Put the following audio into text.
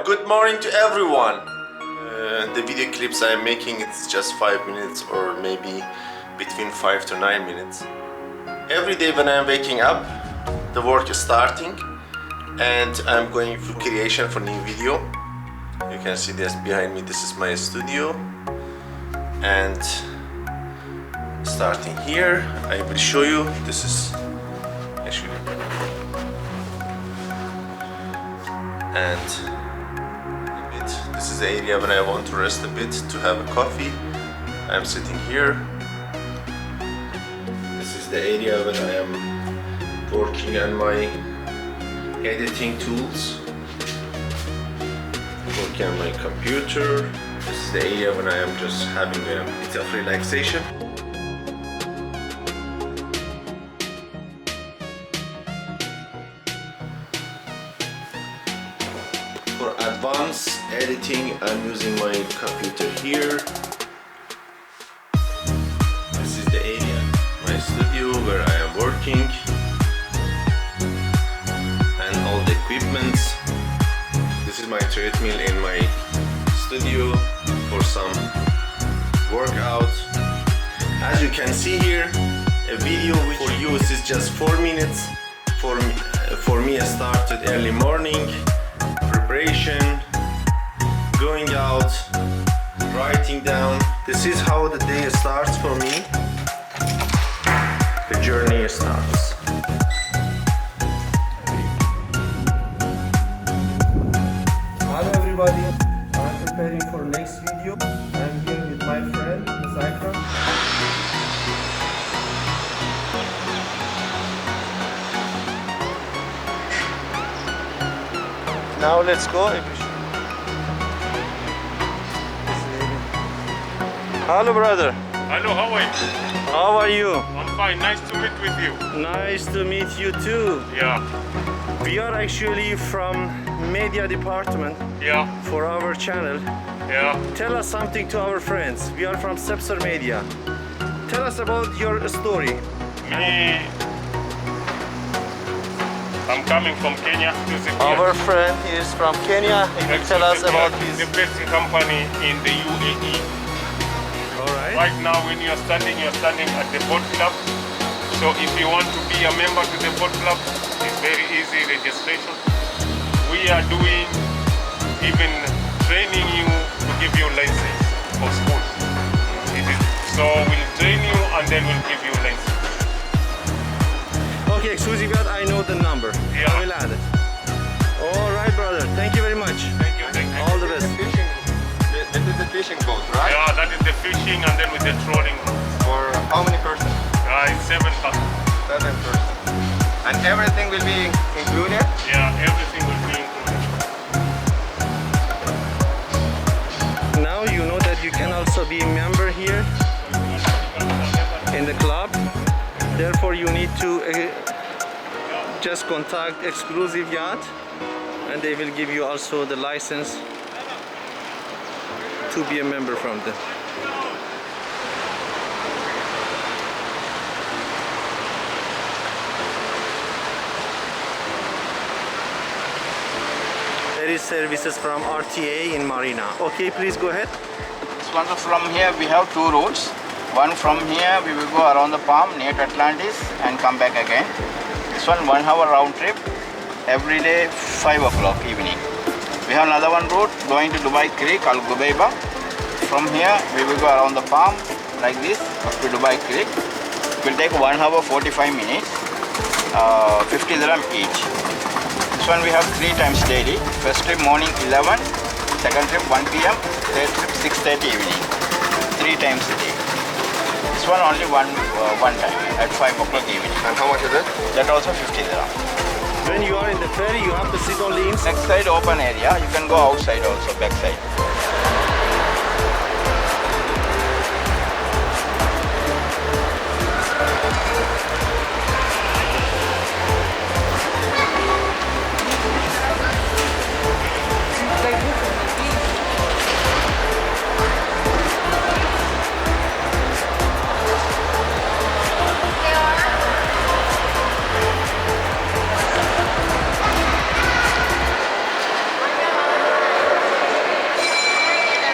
Good morning to everyone. The video clips I'm making, it's just 5 minutes or maybe between 5 to 9 minutes. Every day when I'm waking up, the work is starting and I'm going for creation for new video. You can see this behind me, this is my studio. And starting here, I will show you, this is actually, and this is the area when I want to rest a bit to have a coffee. I'm sitting here. This is the area when I am working on my editing tools, working on my computer. This is the area when I am just having a bit of relaxation. For advanced editing, I'm using my computer here. This is the area, my studio where I am working, and all the equipments. This is my treadmill in my studio for some workout. As you can see here, a video for you is just 4 minutes. For me, I started early morning. Preparation, going out, writing down. This is how the day starts for me. The journey starts. Hello everybody, I'm preparing for next video. I'm here with my friend, Sepsor. Now let's go. Hello brother. Hello, how are you? How are you? I'm fine, nice to meet with you. Nice to meet you too. Yeah, We are actually from media department yeah, for our channel. yeah. Tell us something to our friends. We are from Sepsor Media. Tell us about your story. Me, I'm coming from Kenya to the Our friend is from Kenya. He will tell us about the his. best company in the UAE. Alright. Right now when you're standing at the boat club. So if you want to be a member to the boat club, it's very easy registration. We are doing even training you to give you license for school. So we'll train you and then we'll give you license. Okay, excuse me, but I know the number. Yeah. I will add it. Alright, brother. Thank you very much. Thank you, thank you. All the best. This is the fishing boat, right? Yeah, that is the fishing and then with the trolling. For how many persons? It's 7 bucks. 7 persons. And everything will be included? Yeah, everything will be included. Now you know that you can also be a member here in the club. Therefore, you need to just contact Exclusive Yacht, and they will give you also the license to be a member from them. There is services from RTA in Marina. Okay, please go ahead. This one from here we have 2 routes. One from here we will go around the Palm near to Atlantis and come back again. This one 1 hour round trip every day 5 o'clock evening. We have another one route going to Dubai Creek, Al Gubaiba. From here we will go around the Palm like this up to Dubai Creek. It will take 1 hour 45 minutes, 50 dirham each. This one we have 3 times daily. First trip morning 11, second trip 1 p.m, third trip 6:30 evening. 3 times a day. This one only one time at 5 o'clock evening. And how much is it? That also 50 dirham. When you are in the ferry, you have to sit only inside. Backside open area. You can go outside also, backside.